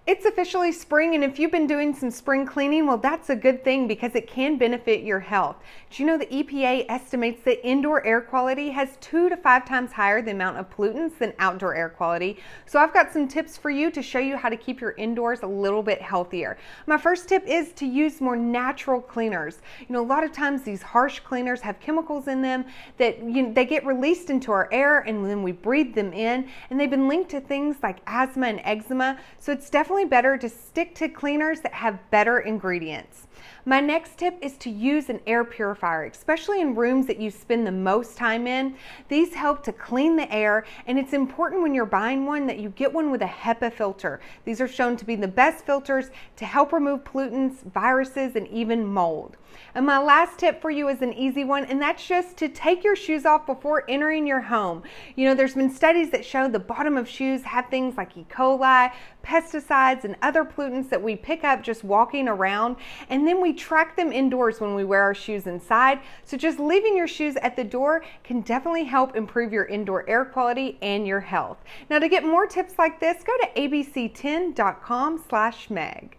It's officially spring, and if you've been doing some spring cleaning, well, that's a good thing because it can benefit your health. Do you know the EPA estimates that indoor air quality has 2 to 5 times higher the amount of pollutants than outdoor air quality? So I've got some tips for you to show you how to keep your indoors a little bit healthier. My first tip is to use more natural cleaners. A lot of times these harsh cleaners have chemicals in them that they get released into our air, and then we breathe them in, and they've been linked to things like asthma and eczema. So it's definitely better to stick to cleaners that have better ingredients. My next tip is to use an air purifier, especially in rooms that you spend the most time in. These help to clean the air, and it's important when you're buying one that you get one with a HEPA filter. These are shown to be the best filters to help remove pollutants, viruses, and even mold. And my last tip for you is an easy one, and that's just to take your shoes off before entering your home. There's been studies that show the bottom of shoes have things like E. coli, pesticides, and other pollutants that we pick up just walking around, and then we track them indoors when we wear our shoes inside. So just leaving your shoes at the door can definitely help improve your indoor air quality and your health. Now, to get more tips like this, go to abc10.com/meg.